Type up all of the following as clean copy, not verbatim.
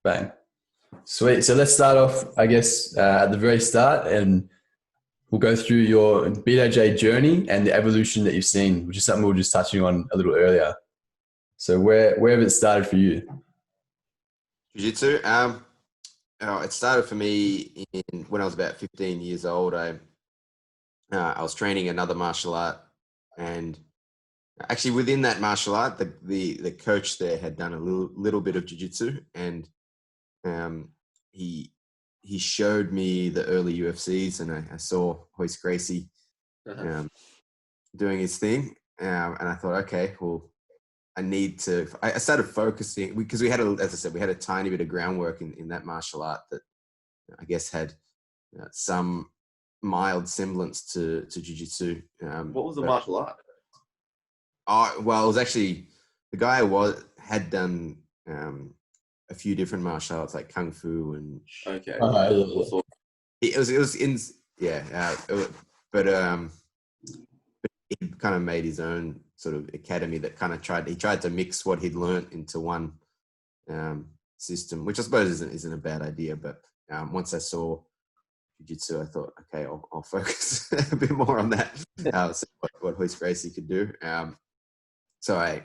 Bang. Sweet. So let's start off, I guess, at the very start, and we'll go through your BJJ journey and the evolution that you've seen, which is something we were just touching on a little earlier. So where have it started for you? Jiu-jitsu. It started for me when I was about 15 years old. I was training another martial art, and actually within that martial art, the coach there had done a little bit of jiu-jitsu, and he showed me the early UFCs, and I saw Royce Gracie doing his thing, and I thought, okay, well, I started focusing because we had, as I said, we had a tiny bit of groundwork in that martial art that I guess had some mild semblance to jiu-jitsu. What was the martial art? Well, it was actually the guy had done a few different martial arts like kung fu and Okay. It was in but he kind of made his own sort of academy that kind of tried to mix what he'd learned into one system, which I suppose isn't a bad idea. But once I saw jiu-jitsu, I thought, okay, I'll focus a bit more on that. See what Royce Gracie could do. So I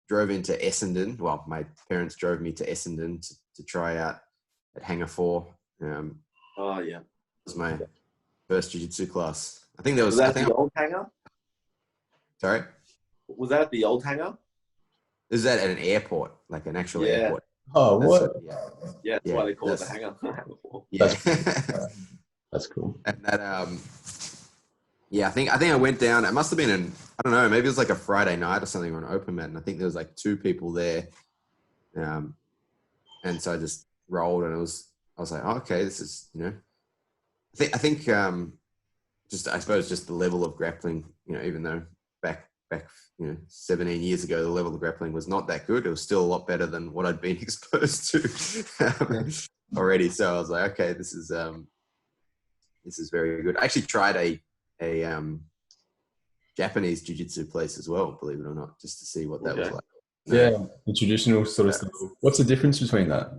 drove into Essendon. Well, my parents drove me to Essendon to try out at Hangar 4. It was my first jiu-jitsu class. I think there was. Was that the old hangar? Sorry? Was that at the old hangar? Is that at an airport, like an actual airport? Oh, what? That's why they call it the hangar. Yeah. That's cool. And that, I think I went down. It must have been I don't know, maybe it was like a Friday night or something, or an open mat, and I think there was like 2 people there. And so I just rolled, and I was like, oh, okay, this is, I think I suppose just the level of grappling, even though back 17 years ago, the level of grappling was not that good. It was still a lot better than what I'd been exposed to already. So I was like, okay, this is very good. I actually tried a Japanese jiu-jitsu place as well, believe it or not, just to see what that was like. Yeah, the traditional sort of stuff. What's the difference between that?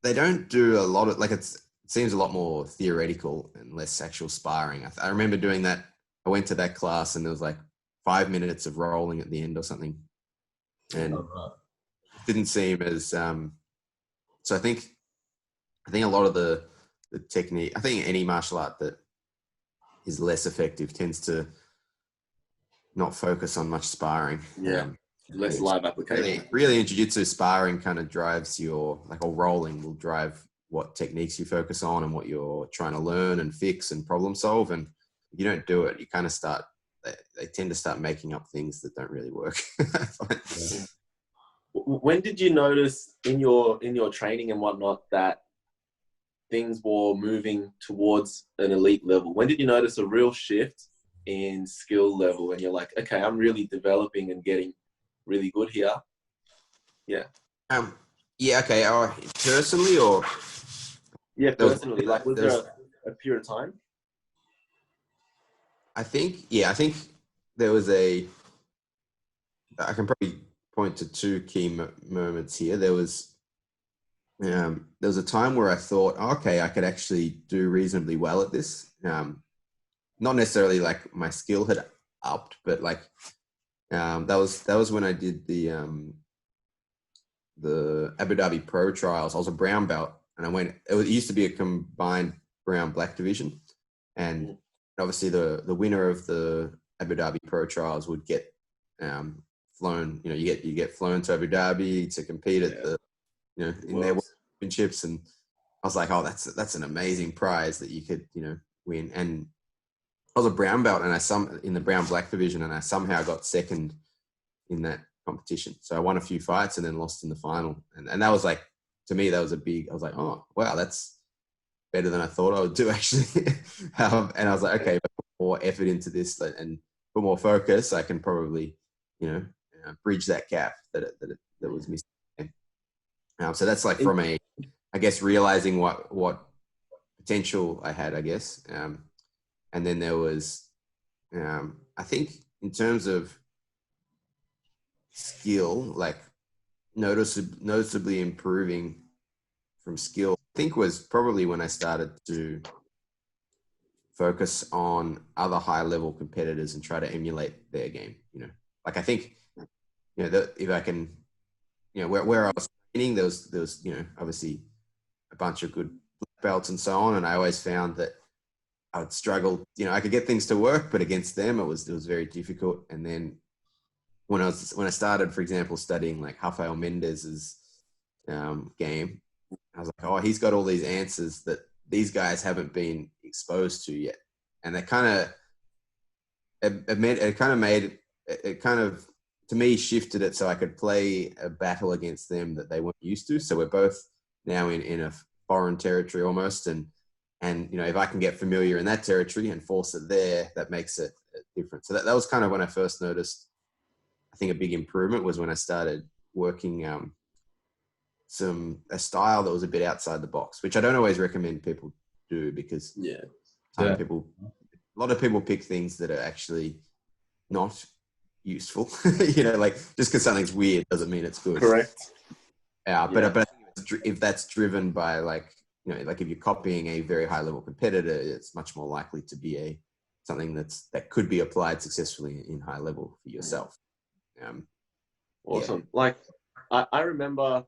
They don't do a lot of, it seems a lot more theoretical and less actual sparring. I remember doing that. I went to that class and there was like 5 minutes of rolling at the end or something. And it didn't seem as, so I think a lot of the technique, I think any martial art that is less effective tends to not focus on much sparring. Less live application. Really in jiu-jitsu, sparring kind of drives or rolling will drive what techniques you focus on and what you're trying to learn and fix and problem solve. And if you don't do it, you kind of they tend to start making up things that don't really work. When did you notice in your training and whatnot that things were moving towards an elite level? When did you notice a real shift in skill level and you're like, okay, I'm really developing and getting really good here? Okay. Personally or? Yeah, personally. Was there a period of time? I think there was I can probably point to 2 key moments here. There was a time where I thought, okay, I could actually do reasonably well at this. Not necessarily like my skill had upped, but that was when I did the Abu Dhabi Pro Trials. I was a brown belt, and it used to be a combined brown black division, and obviously the winner of the Abu Dhabi Pro Trials would get flown. You get flown to Abu Dhabi to compete at the in their championships, and I was like, oh, that's an amazing prize that you could win. And I was a brown belt, and in the brown black division, and I somehow got second in that competition. So I won a few fights and then lost in the final, and that was like, to me, that was I was like, oh wow, that's better than I thought I would do actually. And I was like, okay, if I put more effort into this and put more focus, I can probably bridge that gap that was missing. So that's like from I guess realizing what potential I had, I guess. And then there was I think in terms of skill, like noticeably improving from skill, I think was probably when I started to focus on other high level competitors and try to emulate their game. Like I think, if I can, where I was training, there was, obviously a bunch of good black belts and so on. And I always found that I would struggle, I could get things to work, but against them, it was very difficult. And then when I started, for example, studying like Rafael Mendez's game, I was like, oh, he's got all these answers that these guys haven't been exposed to yet. And that kind of to me shifted it so I could play a battle against them that they weren't used to. So we're both now in a foreign territory almost. And if I can get familiar in that territory and force it there, that makes it different. So that was kind of when I first noticed, I think a big improvement was when I started working a style that was a bit outside the box, which I don't always recommend people do because a lot of people pick things that are actually not useful. Like just because something's weird doesn't mean it's good. Correct. But I think if that's driven by like if you're copying a very high level competitor, it's much more likely to be something that could be applied successfully in high level for yourself. Awesome. Like I remember,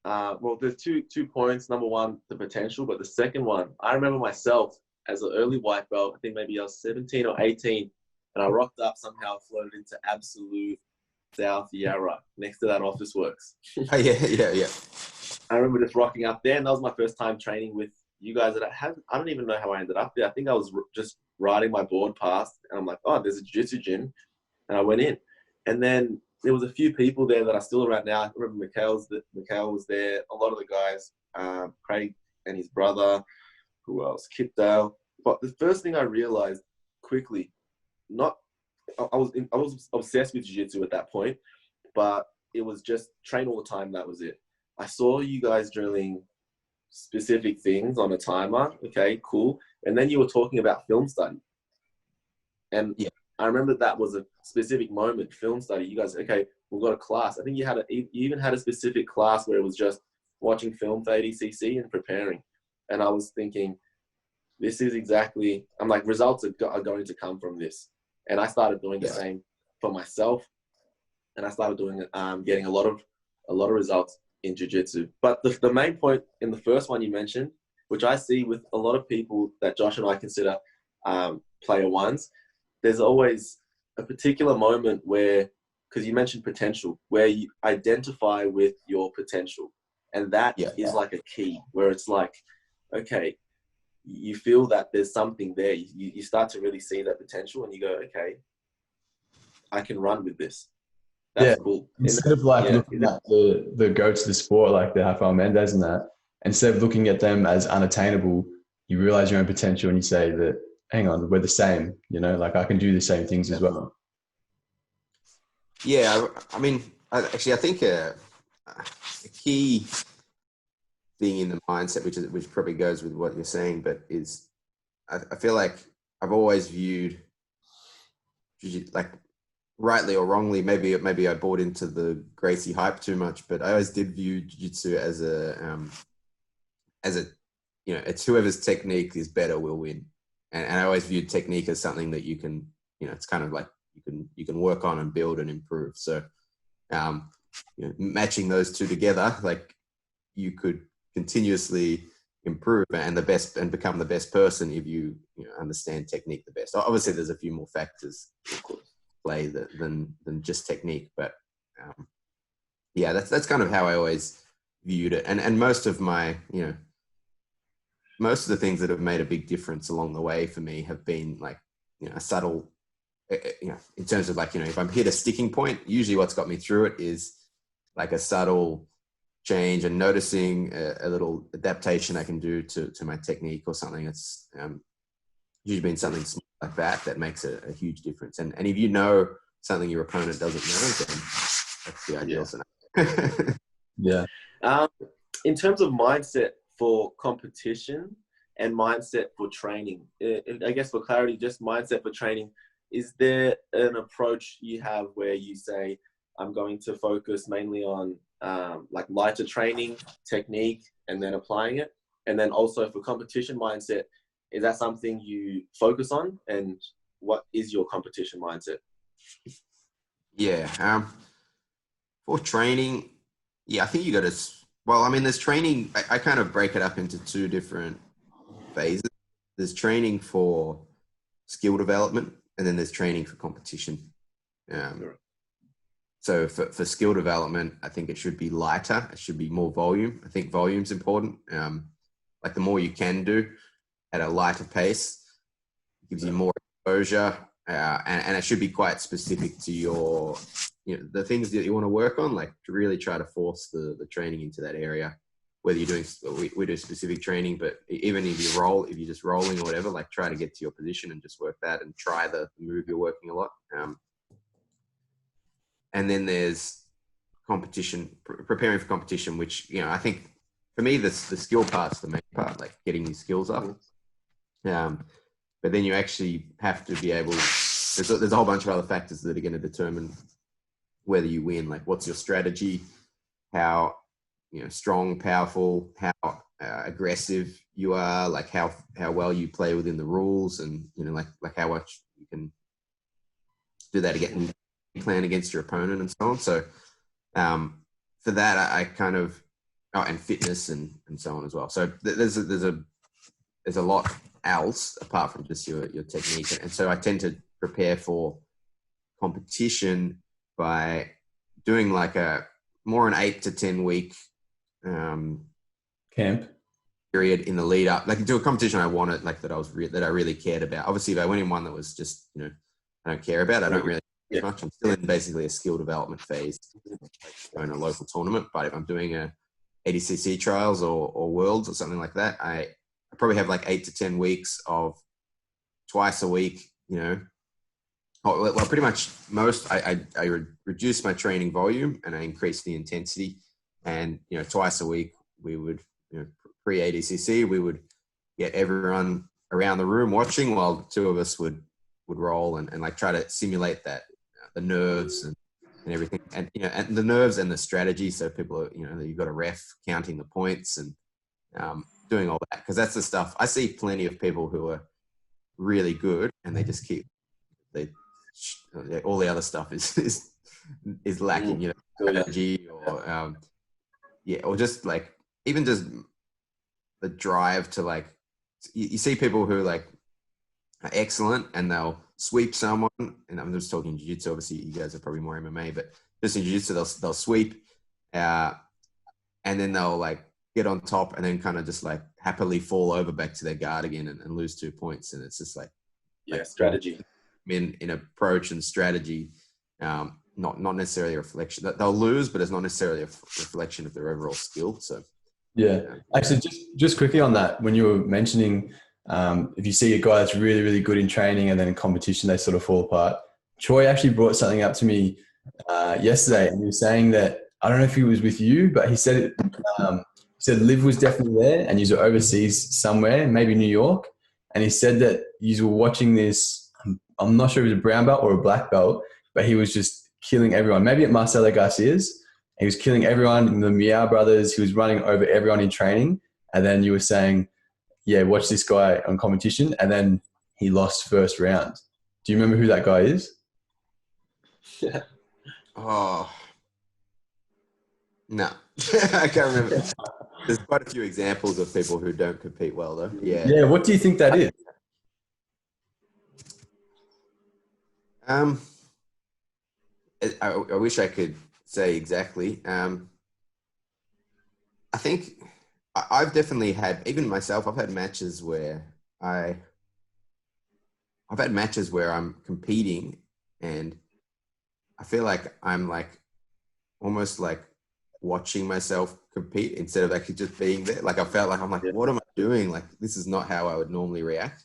there's two points. Number one, the potential, but the second one, I remember myself as an early white belt. I think maybe I was 17 or 18, and I rocked up somehow, floated into absolute South Yarra next to that Office Works. Yeah. I remember just rocking up there, and that was my first time training with you guys. I don't even know how I ended up there. I think I was just riding my board past, and I'm like, oh, there's a jiu-jitsu gym, and I went in, and then there was a few people there that are still around now. I remember Mikhail was there. A lot of the guys, Craig and his brother, who else? Kip Dale. But the first thing I realized quickly, I was obsessed with jiu-jitsu at that point, but it was just train all the time. That was it. I saw you guys drilling specific things on a timer. Okay, cool. And then you were talking about film study. And I remember that was a specific moment, film study. You guys, okay, we've got a class. I think you even had a specific class where it was just watching film for ADCC and preparing. And I was thinking, this is exactly, I'm like, results are going to come from this. And I started doing the same for myself. And I started doing getting a lot of results in jiu-jitsu. But the main point in the first one you mentioned, which I see with a lot of people that Josh and I consider player ones, there's always a particular moment where, because you mentioned potential, where you identify with your potential. And that is like a key where it's like, okay, you feel that there's something there. You start to really see that potential and you go, okay, I can run with this. That's cool. Instead of looking at the goats of the sport, like the Rafael Mendez and that, instead of looking at them as unattainable, you realize your own potential and you say that, hang on, we're the same, like I can do the same things as well. Yeah. I mean, I think a key thing in the mindset, which probably goes with what you're saying, but is I feel like I've always viewed, like rightly or wrongly, maybe I bought into the Gracie hype too much, but I always did view jiu-jitsu as it's whoever's technique is better will win. And I always viewed technique as something that you can, it's kind of like you can work on and build and improve. So, matching those two together, like you could continuously improve and become the best person if you understand technique the best. Obviously, there's a few more factors play than just technique, but that's kind of how I always viewed it. And most of my most of the things that have made a big difference along the way for me have been like a subtle, in terms of like if I'm hit a sticking point, usually what's got me through it is like a subtle change and noticing a little adaptation I can do to my technique or something. It's usually been something small like that makes a huge difference. And if you know something your opponent doesn't know, then that's the ideal scenario. Yeah. In terms of mindset for competition and mindset for training, I guess for clarity, just mindset for training, is there an approach you have where you say, I'm going to focus mainly on like lighter training, technique, and then applying it. And then also for competition mindset, is that something you focus on? And what is your competition mindset? Yeah. For training, yeah, I think you got to, well, I mean, there's training, I kind of break it up into two different phases. There's training for skill development, and then there's training for competition. So for skill development, I think it should be lighter. It should be more volume. I think volume's important. Like the more you can do at a lighter pace, it gives you more exposure, and it should be quite specific to your, the things that you want to work on. Like to really try to force the training into that area. Whether you're doing, we do specific training, but even if you're just rolling or whatever, like try to get to your position and just work that and try the move you're working a lot. And then there's competition, preparing for competition, which, I think for me, the skill part's the main part, like getting these skills up. But then you actually have to be able, there's a whole bunch of other factors that are going to determine whether you win. Like what's your strategy, how, strong, powerful, how aggressive you are, like how well you play within the rules, and, like how much you can do that again, plan against your opponent and so on. So for that, I kind of, and fitness and so on as well. So there's a lot else apart from just your technique. And so I tend to prepare for competition by doing like more an 8 to 10 week camp period in the lead up, like to a competition I wanted, like that I really cared about. Obviously, if I went in one that was just, I don't care about, I don't really care much. I'm still in basically a skill development phase, going to a local tournament. But if I'm doing a ADCC trials or worlds or something like that, I probably have like 8 to 10 weeks of twice a week, well, pretty much I reduced my training volume and I increased the intensity. And, twice a week we would, pre-ADCC, we would get everyone around the room watching while two of us would roll and like try to simulate that, the nerves and everything. And, and the nerves and the strategy. So people are, you've got a ref counting the points and doing all that. Because that's the stuff. I see plenty of people who are really good and they just keep, all the other stuff is lacking, strategy or, or just like, even just the drive to like, you see people who like are excellent and they'll sweep someone, and I'm just talking jiu-jitsu, obviously you guys are probably more MMA, but just in jiu-jitsu they'll sweep and then they'll like get on top and then kind of just like happily fall over back to their guard again and lose 2 points. And it's just like strategy in approach and strategy, not necessarily a reflection that they'll lose, but it's not necessarily a reflection of their overall skill. So actually just quickly on that, when you were mentioning if you see a guy that's really, really good in training and then in competition, they sort of fall apart. Troy actually brought something up to me yesterday, and he was saying that, I don't know if he was with you, but he said Liv was definitely there and you were overseas somewhere, maybe New York. And he said that you were watching this, I'm not sure if it was a brown belt or a black belt, but he was just killing everyone. Maybe at Marcelo Garcia's. He was killing everyone, the Miao brothers. He was running over everyone in training. And then you were saying, watch this guy on competition. And then he lost first round. Do you remember who that guy is? Yeah. Oh, no. I can't remember. There's quite a few examples of people who don't compete well, though. Yeah. Yeah. What do you think that is? I wish I could say exactly. I think I've definitely had, even myself, I've had matches where I'm competing and I feel like I'm like almost like watching myself compete instead of actually just being there. Like I felt like I'm like, what am I doing? Like this is not how I would normally react.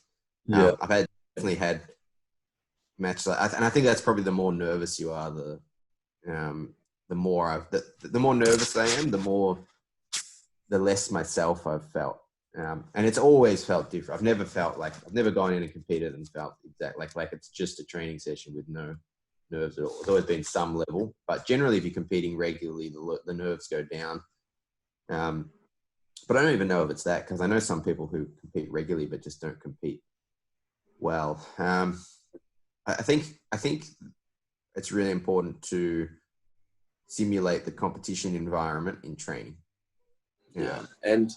I've definitely had matches, and I think that's probably the more nervous you are, the more nervous I am, the less myself I've felt. And it's always felt different. I've never gone in and competed and felt exact like it's just a training session with no nerves. There's always been some level, but generally if you're competing regularly, the nerves go down. But I don't even know if it's that, because I know some people who compete regularly but just don't compete well. I think it's really important to simulate the competition environment in training. Yeah. And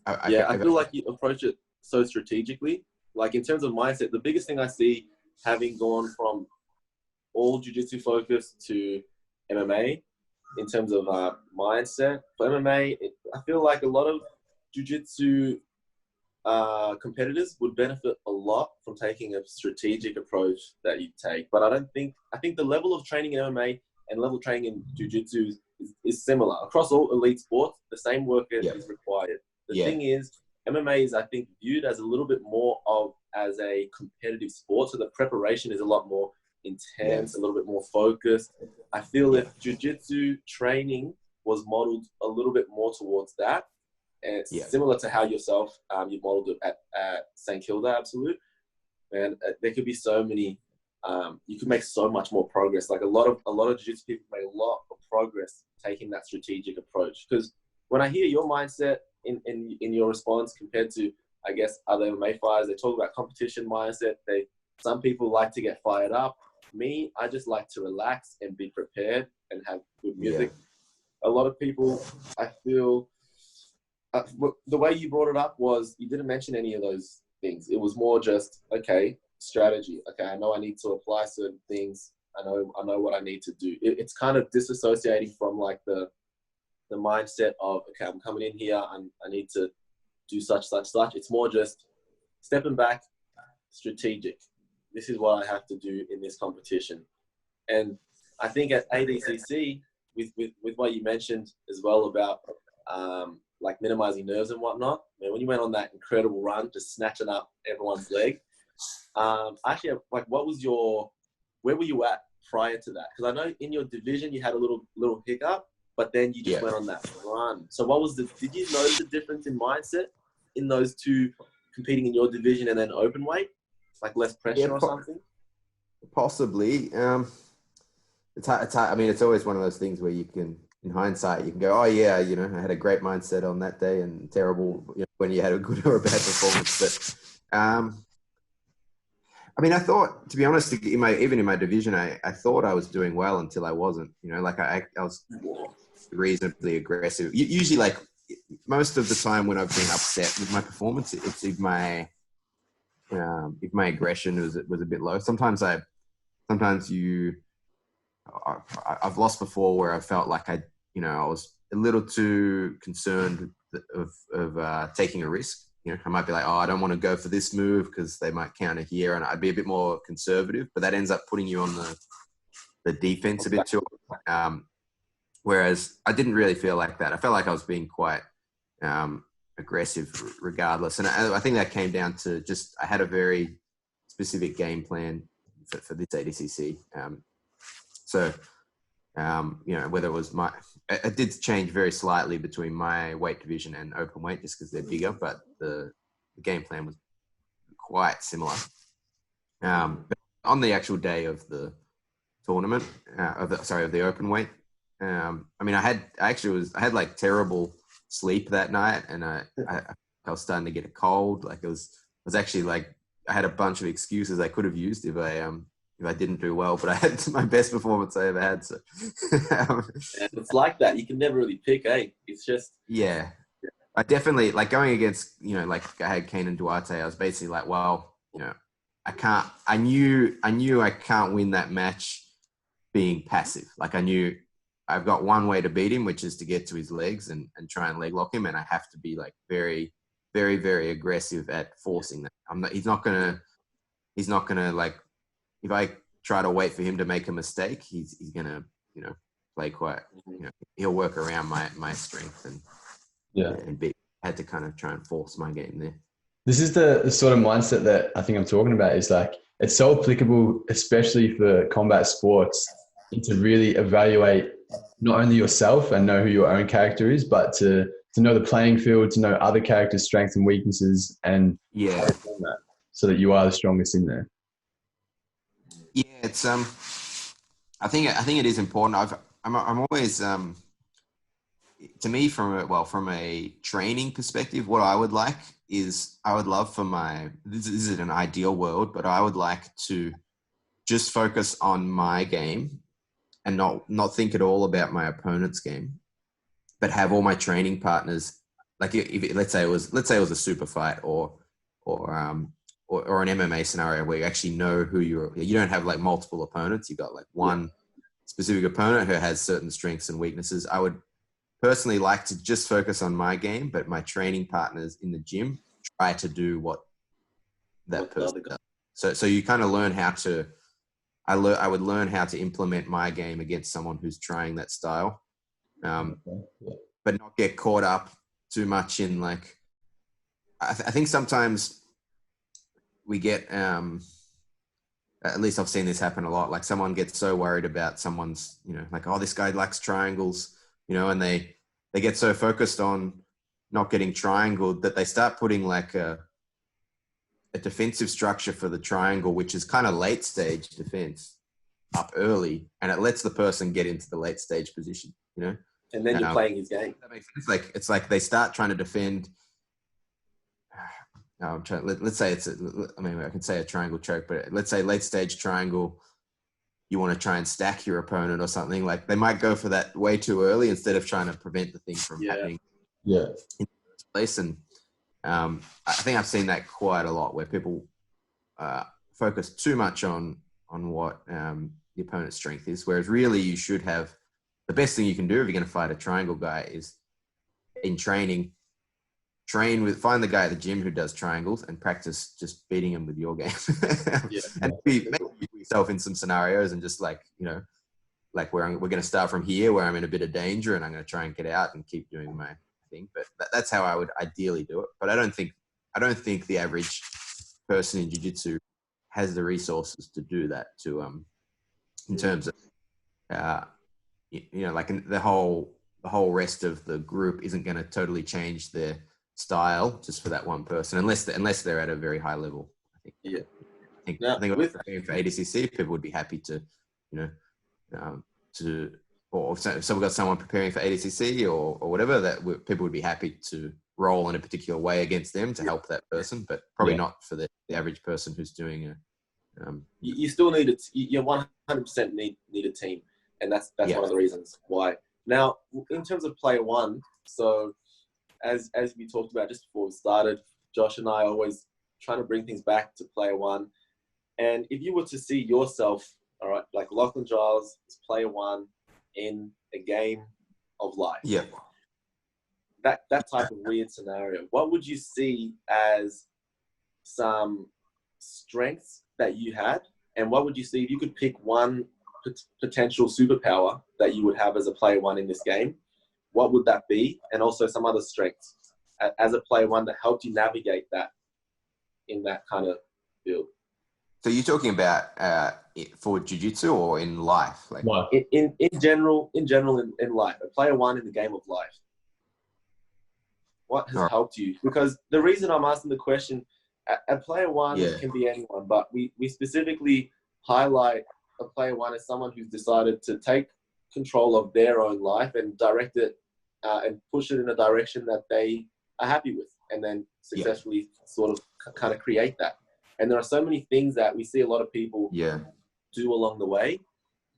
I feel like you approach it so strategically. Like in terms of mindset, the biggest thing I see, having gone from all jiu-jitsu focus to MMA, in terms of mindset, for MMA, I feel like a lot of jiu-jitsu competitors would benefit a lot from taking a strategic approach that you take. But I think the level of training in MMA and level of training in jiu-jitsu is similar. Across all elite sports, the same work is required. The thing is, MMA is, I think, viewed as a little bit more as a competitive sport. So the preparation is a lot more intense, a little bit more focused. I feel if jiu-jitsu training was modeled a little bit more towards that, and it's similar to how yourself, you modeled it at St. Kilda Absolute, and there could be so many, you could make so much more progress. Like a lot of jiu-jitsu people make a lot of progress taking that strategic approach. Because when I hear your mindset in your response compared to, I guess, other MMA fighters, they talk about competition mindset. Some people like to get fired up. Me, I just like to relax and be prepared and have good music. A lot of people, I feel, the way you brought it up was you didn't mention any of those things. It was more just, okay, strategy. Okay, I know I need to apply certain things. I know what I need to do. It's kind of disassociating from like the mindset of, okay, I'm coming in here and I need to do such. It's more just stepping back, strategic. This is what I have to do in this competition. And I think at ADCC, with what you mentioned as well about like minimizing nerves and whatnot, man, when you went on that incredible run, just snatching up everyone's leg, actually, like, where were you at prior to that? Because I know in your division you had a little hiccup, but then you just went on that run. So did you notice the difference in mindset in those two competing in your division and then open weight? Like less pressure or something? Possibly. It's hard. I mean, it's always one of those things where you can, in hindsight, you can go, oh yeah, I had a great mindset on that day and terrible when you had a good or a bad performance. But I mean, I thought, to be honest, even in my division, I thought I was doing well until I wasn't. Like I was reasonably aggressive. Usually, like most of the time when I've been upset with my performance, it's if my aggression was a bit low. Sometimes I've lost before where I felt like I was a little too concerned of taking a risk. I might be like, oh, I don't want to go for this move because they might counter here, and I'd be a bit more conservative. But that ends up putting you on the defense a bit too. Whereas I didn't really feel like that. I felt like I was being quite aggressive regardless. And I think that came down to just I had a very specific game plan for this ADCC. Whether it was it did change very slightly between my weight division and open weight just because they're bigger, but the game plan was quite similar. But on the actual day of the tournament, of the open weight, I had like terrible sleep that night, and I was starting to get a cold. Like I was actually like I had a bunch of excuses I could have used if I didn't do well, but I had my best performance I ever had. So it's like that. You can never really pick, It's just I definitely like going against like I had Kane and Duarte. I was basically like, well, I knew I can't win that match being passive. Like I knew I've got one way to beat him, which is to get to his legs and try and leg lock him, and I have to be like very, very, very aggressive at forcing that. He's not gonna like. If I try to wait for him to make a mistake, he's gonna, play quite, he'll work around my strength and I had to kind of try and force my game there. This is the sort of mindset that I think I'm talking about. Is like it's so applicable, especially for combat sports, to really evaluate not only yourself and know who your own character is, but to know the playing field, to know other characters' strengths and weaknesses, and so that you are the strongest in there. Yeah, it's I think it is important. I'm always to me from a training perspective, what I would like is I would love for this is an ideal world, but I would like to just focus on my game and not think at all about my opponent's game, but have all my training partners, like if let's say it was a super fight or an MMA scenario where you actually know who you don't have like multiple opponents. You've got like one specific opponent who has certain strengths and weaknesses. I would personally like to just focus on my game, but my training partners in the gym try to do what that person does. So you kind of learn how to, I would learn how to implement my game against someone who's trying that style, but not get caught up too much in like, I think sometimes we get, at least I've seen this happen a lot. Like someone gets so worried about someone's, like, oh, this guy likes triangles, and they get so focused on not getting triangled that they start putting like a defensive structure for the triangle, which is kind of late stage defense up early, and it lets the person get into the late stage position, And then you're playing his game. That makes sense. It's like they start trying to defend. Let's say I can say a triangle choke, but let's say late stage triangle, you want to try and stack your opponent or something. Like they might go for that way too early instead of trying to prevent the thing from happening in the first place. And I think I've seen that quite a lot where people focus too much on what the opponent's strength is, whereas really you should have the best thing you can do if you're going to fight a triangle guy is in training. Find the guy at the gym who does triangles and practice just beating him with your game. And maybe yourself in some scenarios and just like, like we're going to start from here where I'm in a bit of danger and I'm going to try and get out and keep doing my thing. But that's how I would ideally do it. But I don't think the average person in jiu-jitsu has the resources to do that in terms of, like the whole rest of the group isn't going to totally change their style just for that one person, unless they're at a very high level. I think. I think for ADCC, people would be happy to, or if we've got someone preparing for ADCC or whatever, that people would be happy to roll in a particular way against them to help that person, but probably not for the average person who's doing you still need it. You 100% need a team, and that's one of the reasons why. Now, in terms of player one, so as we talked about just before we started, Josh and I are always trying to bring things back to player one. And if you were to see yourself, all right, like Lachlan Giles is player one in a game of life. Yeah. That type of weird scenario. What would you see as some strengths that you had? And what would you see if you could pick one potential superpower that you would have as a player one in this game? What would that be? And also some other strengths as a player one that helped you navigate that in that kind of field. So you're talking about for jiu-jitsu or in life? Like in general in life, a player one in the game of life. What has helped you? Because the reason I'm asking the question, a player one can be anyone, but we specifically highlight a player one as someone who's decided to take control of their own life and direct it and push it in a direction that they are happy with, and then successfully sort of kind of create that. And there are so many things that we see a lot of people do along the way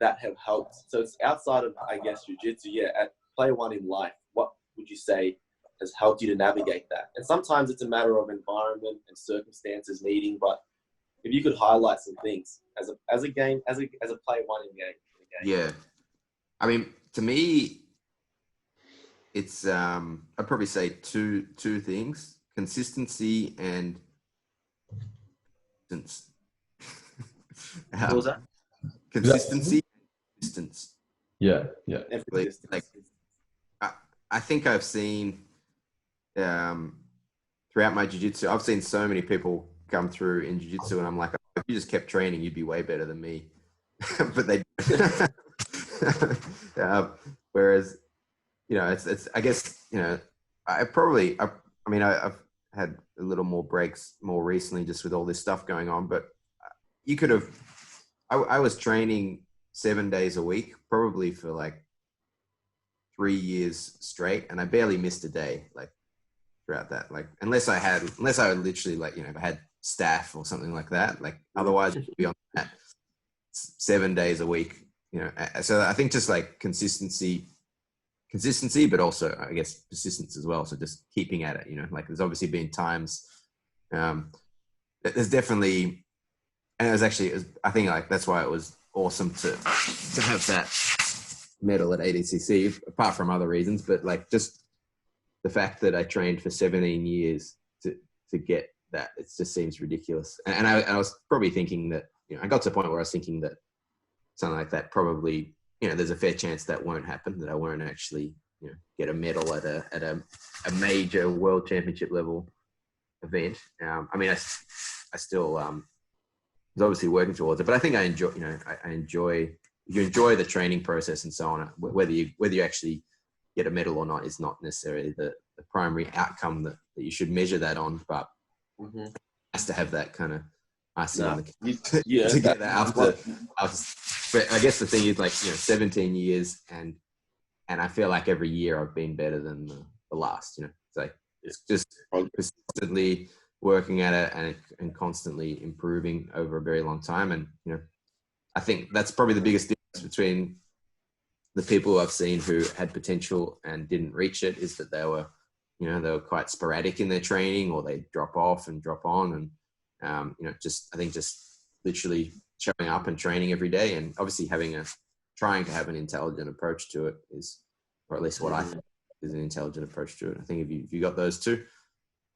that have helped. So it's outside of, I guess, jiu-jitsu. At player one in life, what would you say has helped you to navigate that? And sometimes it's a matter of environment and circumstances meeting, but if you could highlight some things as a player one in the game. Yeah. I mean, to me, it's I'd probably say two things: consistency and distance. What was that? Consistency and distance. Yeah. Like I think I've seen throughout my jiu-jitsu, I've seen so many people come through in jiu-jitsu, and I'm like, if you just kept training, you'd be way better than me. But they whereas it's I guess I've had a little more breaks more recently just with all this stuff going on, but you could have I was training 7 days a week, probably for like 3 years straight, and I barely missed a day like throughout that. Like unless I would literally like, if I had staff or something like that, like otherwise beyond that, 7 days a week, So I think just like consistency, but also I guess persistence as well. So just keeping at it, like there's obviously been times, there's definitely, and I think like that's why it was awesome to have that medal at ADCC, apart from other reasons, but like just the fact that I trained for 17 years to get that, it just seems ridiculous. And I was probably thinking that, I got to a point where I was thinking that something like that probably, there's a fair chance that won't happen, that I won't actually, get a medal at a major world championship level event. I mean, I still was obviously working towards it, but I think I enjoy, I enjoy, you enjoy the training process and so on. Whether you actually get a medal or not is not necessarily the primary outcome that you should measure that on, but it has to have that kind of icing on the cake to get that after. But I guess the thing is, like, 17 years, and I feel like every year I've been better than the last. So it's just persistently working at it and constantly improving over a very long time. And I think that's probably the biggest difference between the people who I've seen who had potential and didn't reach it, is that they were quite sporadic in their training, or they drop off and drop on, and I think just literally showing up and training every day, and obviously trying to have an intelligent approach to it is, or at least what I think is an intelligent approach to it. I think if you got those two,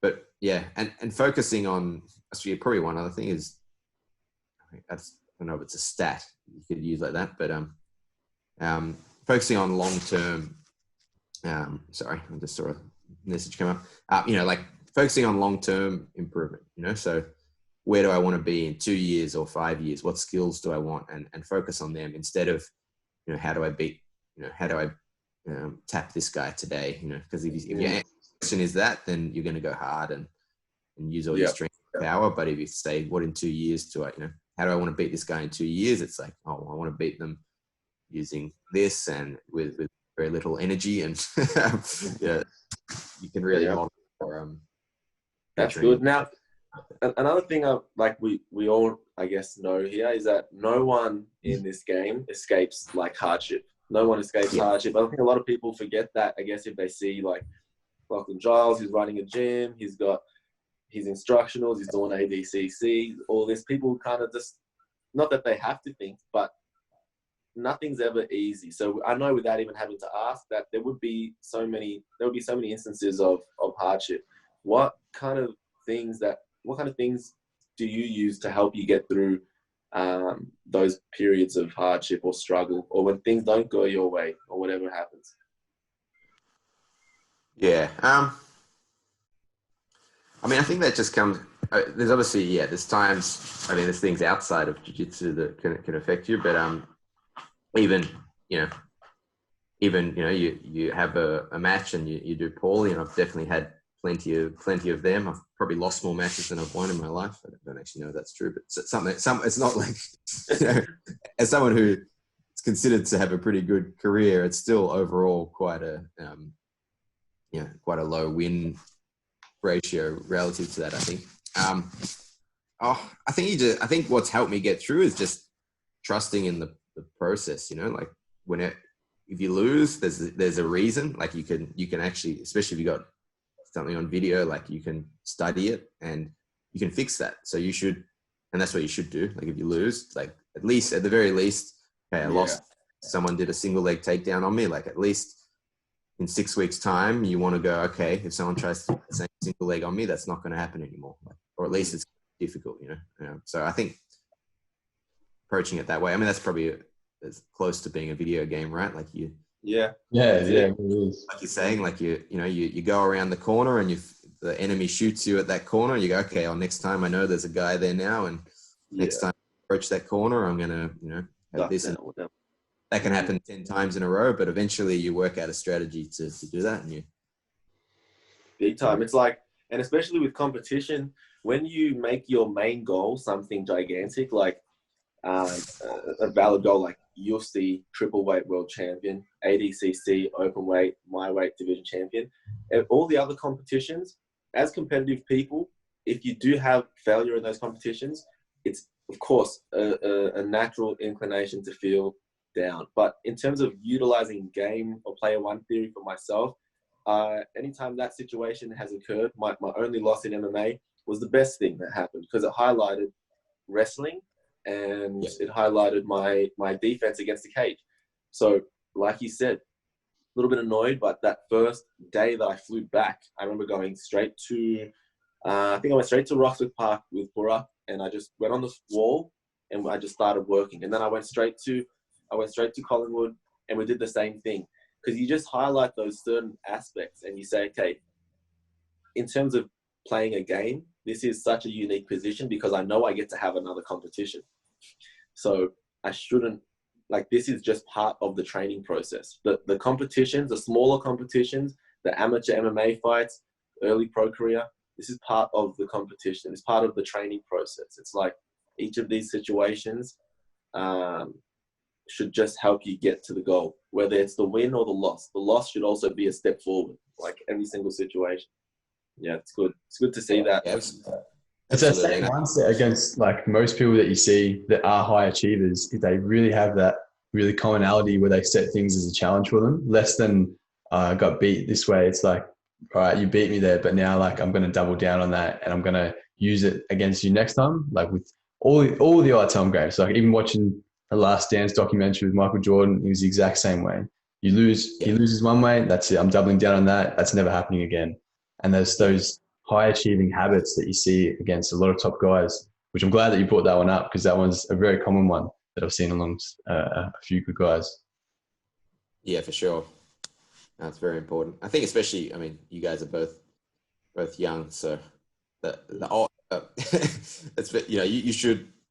but yeah, and focusing on, actually probably one other thing is, I don't know if it's a stat you could use like that, but focusing on long-term, sorry, I just saw a message come up, like focusing on long-term improvement, so where do I want to be in 2 years or 5 years? What skills do I want? And focus on them instead of, how do I tap this guy today? Because if your question is that, then you're going to go hard and use all your strength and power. But if you say, what in 2 years do I, how do I want to beat this guy in 2 years? It's like, oh, I want to beat them using this and with very little energy, and you can really model for that's good. Now, another thing we all, I guess, know here is that no one in this game escapes like hardship. No one escapes hardship. I think a lot of people forget that, I guess, if they see like Lachlan Giles, he's running a gym, he's got his instructionals, he's doing ADCC, all this. People kind of just, not that they have to think, but nothing's ever easy. So I know, without even having to ask, that there would be so many instances of hardship. What kind of things do you use to help you get through those periods of hardship or struggle, or when things don't go your way, or whatever happens? Yeah. I mean, I think that just comes, there's obviously, there's times, I mean, there's things outside of jiu-jitsu that can affect you, but even you have a match and you do poorly, and I've definitely had plenty of them. I've probably lost more matches than I've won in my life. I don't actually know if that's true, but it's not like, as someone who is considered to have a pretty good career, it's still overall quite a low win ratio relative to that, I think. I think what's helped me get through is just trusting in the process, like if you lose, there's a reason. Like you can actually, especially if you got something on video, like you can study it and you can fix that. So you should, and that's what you should do. Like if you lose, like at the very least, okay, I lost, someone did a single leg takedown on me, like at least in 6 weeks time, you want to go, okay, if someone tries to do the same single leg on me, that's not going to happen anymore. Or at least it's difficult, So I think approaching it that way, I mean, that's probably as close to being a video game, right? Like it is. Like you're saying, like you go around the corner and the enemy shoots you at that corner. You go, okay, next time I know there's a guy there now, and next time I approach that corner, I'm gonna, have this. And that can happen 10 times in a row, but eventually you work out a strategy to do that, and big time. It's like, and especially with competition, when you make your main goal something gigantic, like a valid goal, like UFC triple weight world champion, ADCC open weight, my weight division champion, and all the other competitions. As competitive people, if you do have failure in those competitions, it's of course a natural inclination to feel down. But in terms of utilizing game or player one theory for myself, anytime that situation has occurred, my only loss in MMA was the best thing that happened, because it highlighted wrestling and it highlighted my defense against the cage. So like you said, a little bit annoyed, but that first day that I flew back, I remember going straight to, I think I went straight to Roxburgh Park with Pura, and I just went on the wall and I just started working. And then I went straight to Collingwood, and we did the same thing. Because you just highlight those certain aspects and you say, okay, in terms of playing a game, this is such a unique position because I know I get to have another competition. So I shouldn't, like, this is just part of the training process. The competitions, the smaller competitions, the amateur MMA fights, early pro career, this is part of the competition. It's part of the training process. It's like each of these situations should just help you get to the goal, whether it's the win or the loss. The loss should also be a step forward, like every single situation. Yeah, it's good. It's good to see that. Yeah, It's that same mindset against like most people that you see that are high achievers. If they really have that really commonality where they set things as a challenge for them, less than got beat this way. It's like, all right, you beat me there, but now like I'm going to double down on that and I'm going to use it against you next time. Like with all the other time games, like even watching the Last Dance documentary with Michael Jordan, he was the exact same way. You lose, he loses one way, that's it. I'm doubling down on that. That's never happening again. And there's those high achieving habits that you see against a lot of top guys, which I'm glad that you brought that one up because that one's a very common one that I've seen amongst a few good guys. Yeah, for sure. That's very important. I think especially, I mean, you guys are both young, so it's, you know, you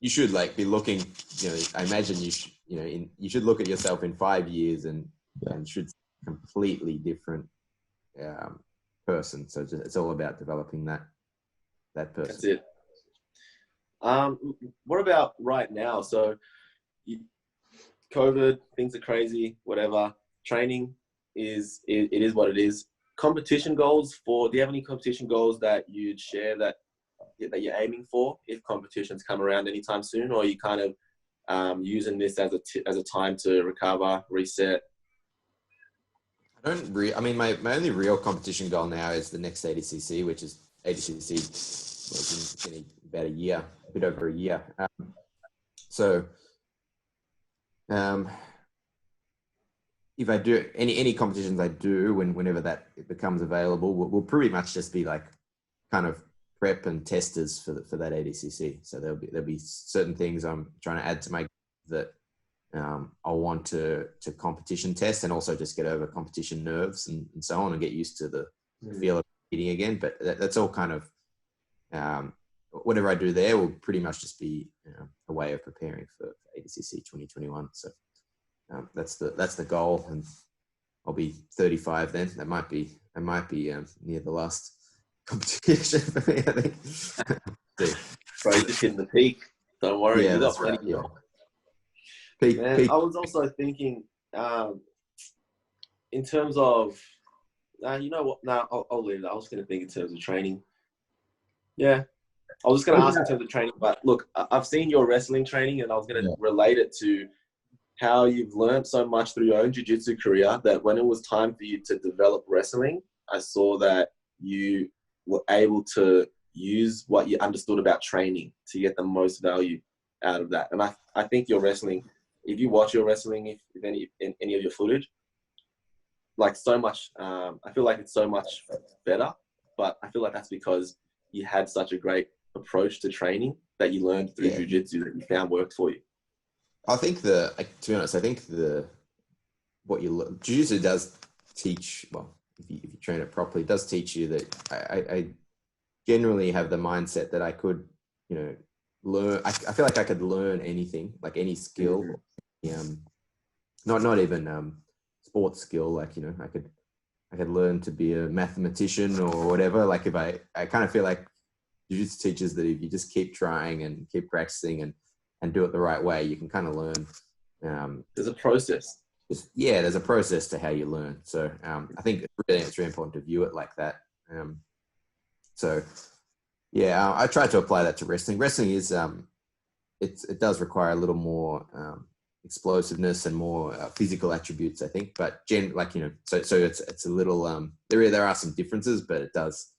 should like be looking, you know, I imagine you should look at yourself in 5 years and should be a completely different person. So it's all about developing that person. That's it. What about right now? So COVID, things are crazy, whatever. Training is what it is. Competition goals do you have any competition goals that you'd share that you're aiming for if competitions come around anytime soon, or are you kind of using this as a time to recover, reset? I mean, my only real competition goal now is the next ADCC, which is ADCC in about a bit over a year. If I do any competitions I do, whenever that becomes available, will pretty much just be like kind of prep and testers for that ADCC. So there'll be certain things I'm trying to add to my that I want to competition test, and also just get over competition nerves and so on, and get used to the feel of competing again. But that's all kind of whatever I do there will pretty much just be a way of preparing for ADCC 2021. So that's the goal, and I'll be 35 then. That might be near the last competition for me, I think. Probably just hitting the peak. Don't worry. Yeah, that's right. Yeah. Peak. I was also thinking, in terms of, you know what? No, I'll leave that. I was going to think in terms of training. Yeah, I was just going to ask in terms of training, but look, I've seen your wrestling training, and I was going to relate it to how you've learned so much through your own jiu-jitsu career that when it was time for you to develop wrestling, I saw that you were able to use what you understood about training to get the most value out of that. And I think your wrestling, if you watch your wrestling, if any of your footage, like so much, I feel like it's so much better, but I feel like that's because you had such a great approach to training that you learned through jiu-jitsu that you found worked for you. I think to be honest, jiu-jitsu does teach, well, if you train it properly, it does teach you that I generally have the mindset that I could, learn. I feel like I could learn anything, like any skill, not even sports skill. Like, I could learn to be a mathematician or whatever. Like if I kind of feel like jiu-jitsu teaches that if you just keep trying and keep practicing and do it the right way, you can kind of learn There's a process. There's a process to how you learn. So I think it's really important to view it like that. I try to apply that to wrestling. Wrestling is it does require a little more explosiveness and more physical attributes, I think. But so it's a little there are some differences, but it does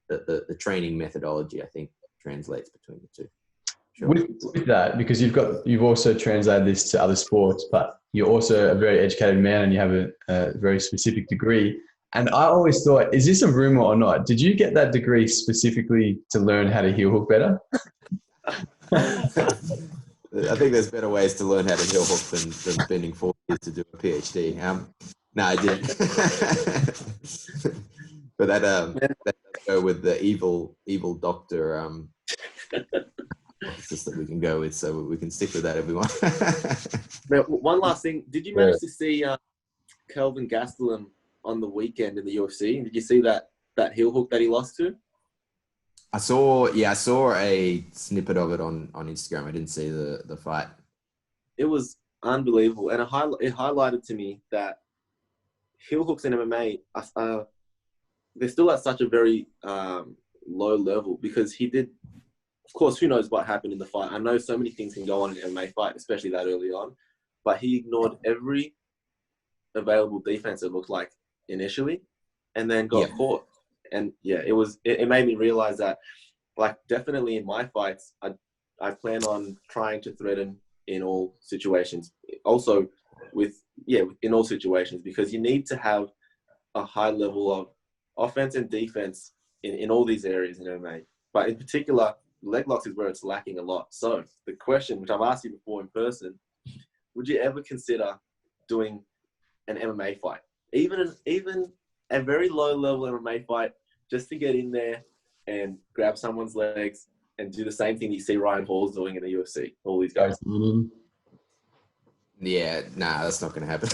the training methodology, I think, translates between the two. Sure. With that, because you've also translated this to other sports, but you're also a very educated man and you have a very specific degree. And I always thought, is this a rumor or not? Did you get that degree specifically to learn how to heel hook better? I think there's better ways to learn how to heel hook than spending 4 years to do a PhD. No, I didn't. But that does go with the evil doctor. It's just that we can go with, so we can stick with that, everyone. Now, one last thing. Did you manage to see Kelvin Gastelum on the weekend in the UFC? Did you see that heel hook that he lost to? I saw a snippet of it on Instagram. I didn't see the fight. It was unbelievable. And it highlighted to me that heel hooks in MMA, they're still at such a very low level, because he did, of course, who knows what happened in the fight. I know so many things can go on in an MMA fight, especially that early on, but he ignored every available defense, it looked like, initially, and then got caught. And it made me realize that, like, definitely in my fights, I plan on trying to threaten in all situations. Also in all situations, because you need to have a high level of offense and defense in all these areas in MMA. But in particular, leg locks is where it's lacking a lot. So the question, which I've asked you before in person, would you ever consider doing an MMA fight? Even a very low level MMA fight, just to get in there and grab someone's legs and do the same thing you see Ryan Hall's doing in the UFC, all these guys. Yeah, nah, that's not going to happen.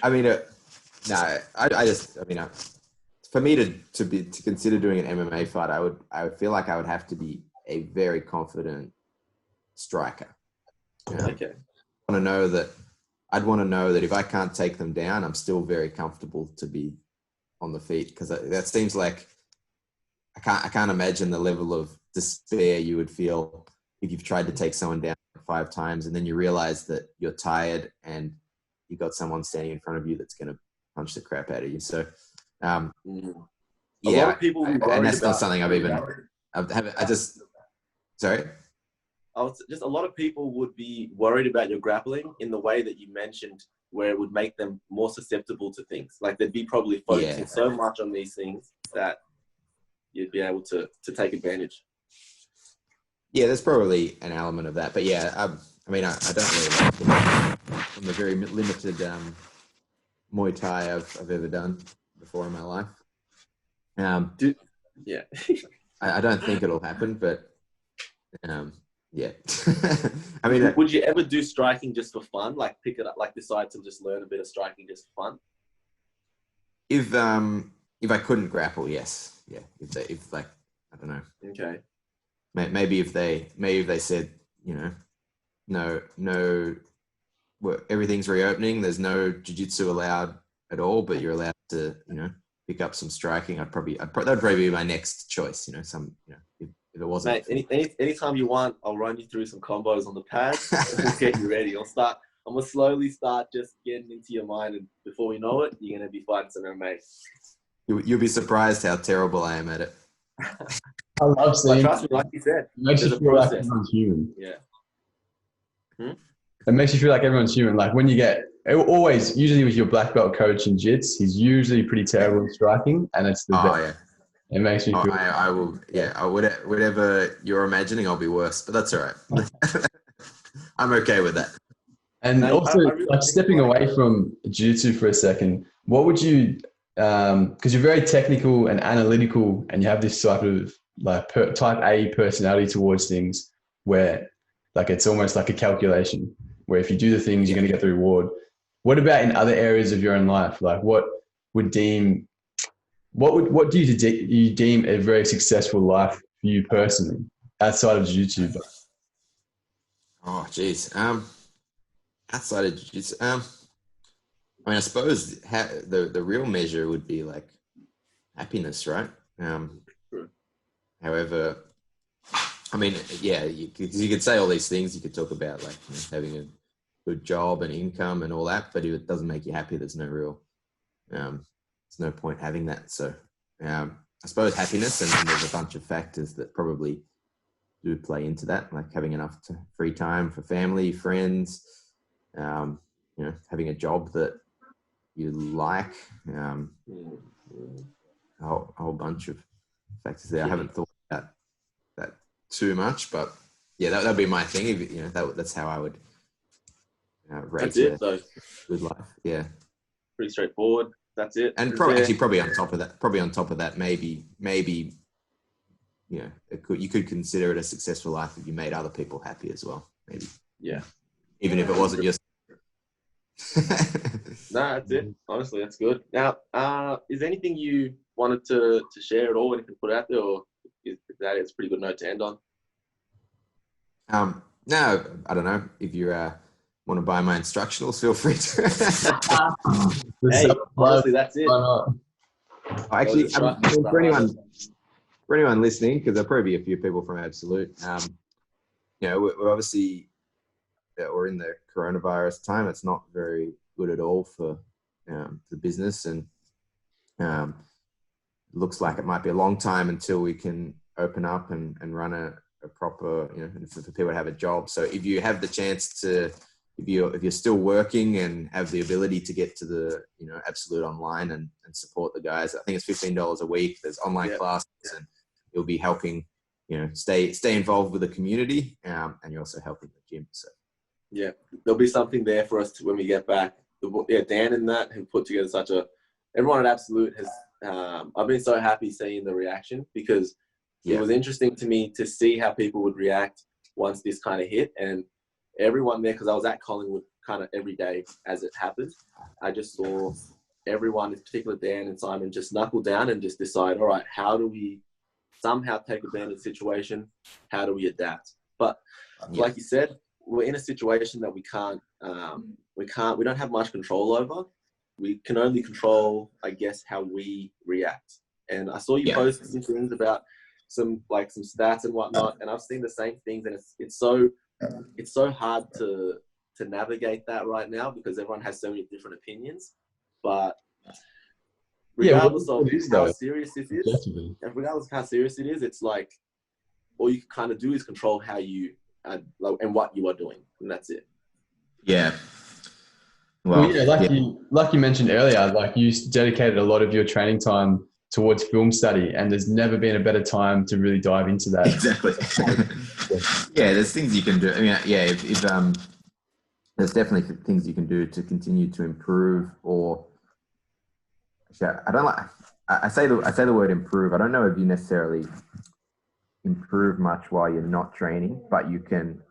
I mean, for me to consider doing an MMA fight, I would feel like I would have to be a very confident striker. Okay. I'd want to know that if I can't take them down, I'm still very comfortable to be on the feet, because that seems like I can't imagine the level of despair you would feel if you've tried to take someone down 5 times and then you realize that you're tired and you've got someone standing in front of you that's going to punch the crap out of you. So, a lot of people and that's not something sorry. Just a lot of people would be worried about your grappling in the way that you mentioned, where it would make them more susceptible to things. Like, they'd be probably focusing so much on these things that you'd be able to take advantage. Yeah, there's probably an element of that. But yeah, I don't really like from the very limited Muay Thai I've ever done before in my life. I don't think it'll happen, but yeah. I mean, would you ever do striking just for fun? Like, pick it up, like decide to just learn a bit of striking just for fun? If I couldn't grapple, yes. Yeah. If I don't know. Okay. Maybe if they said, no, everything's reopening. There's no jiu-jitsu allowed at all, but you're allowed to, pick up some striking. that'd probably be my next choice. If it wasn't. Mate, anytime you want, I'll run you through some combos on the pad. We'll get you ready. I'm gonna slowly start just getting into your mind, and before we know it, you're gonna be fighting some MMA. You'll be surprised how terrible I am at it. I love seeing. Trust me, like you said, it makes you feel like everyone's human. Yeah. It makes you feel like everyone's human. Like, when you usually with your black belt coach in jits, he's usually pretty terrible at striking, and it's the best. Yeah. It makes me feel. I will. Yeah. Whatever you're imagining, I'll be worse, but that's all right. I'm okay with that. And also, like, stepping away from jiu-jitsu for a second, what would you? Because you're very technical and analytical, and you have this type of type A personality towards things, where like it's almost like a calculation, where if you do the things, you're going to get the reward. What about in other areas of your own life? Like, what do you deem a very successful life for you personally, outside of jiu-jitsu? Oh, geez. Outside of jiu-jitsu, I mean, I suppose the real measure would be like happiness, right? True. However, I mean, yeah, you could say all these things. You could talk about like having a good job and income and all that, but if it doesn't make you happy, there's no point having that. So, I suppose happiness, and then there's a bunch of factors that probably do play into that, like having enough free time for family, friends, having a job that you like, a whole bunch of factors there. I haven't thought about that too much, but yeah, that'd be my thing. That's how I would rate That's it, though. Good life. Yeah, Pretty straightforward. That's it. and probably on top of that, maybe you could consider it a successful life if you made other people happy as well. Maybe. Yeah. Even if it wasn't just. No, that's it. Honestly, that's good. Now, is there anything you wanted to share at all? Anything to put out there, or is that it's a pretty good note to end on? No, I don't know. If you want to buy my instructionals, feel free to. Hey, honestly, that's it. Actually, for anyone listening, because there'll probably be a few people from Absolute, we're obviously we're in the coronavirus time. It's not very good at all for the business, and looks like it might be a long time until we can open up and run a proper, for people to have a job. So if you have the chance to, if you're still working and have the ability to get to the Absolute online and support the guys, I think it's $15 a week. There's online classes, and you'll be helping stay involved with the community, and you're also helping the gym. So yeah, there'll be something there for us when we get back. Dan and that have put together everyone at Absolute has, I've been so happy seeing the reaction, because it was interesting to me to see how people would react once this kind of hit. And everyone there, because I was at Collingwood kind of every day as it happened, I just saw everyone, in particular Dan and Simon, just knuckle down and just decide, all right, how do we somehow take advantage of the situation? How do we adapt? But like you said, we're in a situation that we don't have much control over. We can only control, I guess, how we react. And I saw you post some things about some stats and whatnot, and I've seen the same things, and it's so hard to navigate that right now, because everyone has so many different opinions. But regardless of how serious it is, it's like all you can kind of do is control how you and what you are doing, and that's it. Yeah. Well, like you mentioned earlier, like you dedicated a lot of your training time towards film study, and there's never been a better time to really dive into that. Exactly. Yeah, there's things you can do. I mean, if there's definitely things you can do to continue to improve, or I say the word improve. I don't know if you necessarily improve much while you're not training, but you can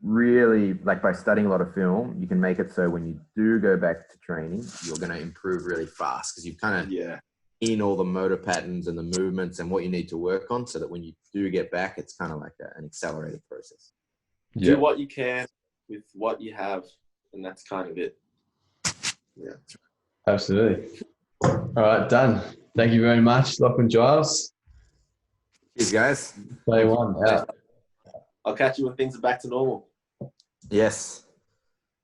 really, like by studying a lot of film, you can make it so when you do go back to training, you're going to improve really fast, because you've kind of in all the motor patterns and the movements and what you need to work on, so that when you do get back, it's kind of like an accelerated process. Do what you can with what you have, and that's kind of it. Yeah, absolutely. All right, done. Thank you very much, Lachlan Giles. Cheers, guys. Play one out. I'll catch you when things are back to normal. Yes.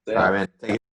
All right, man. Take it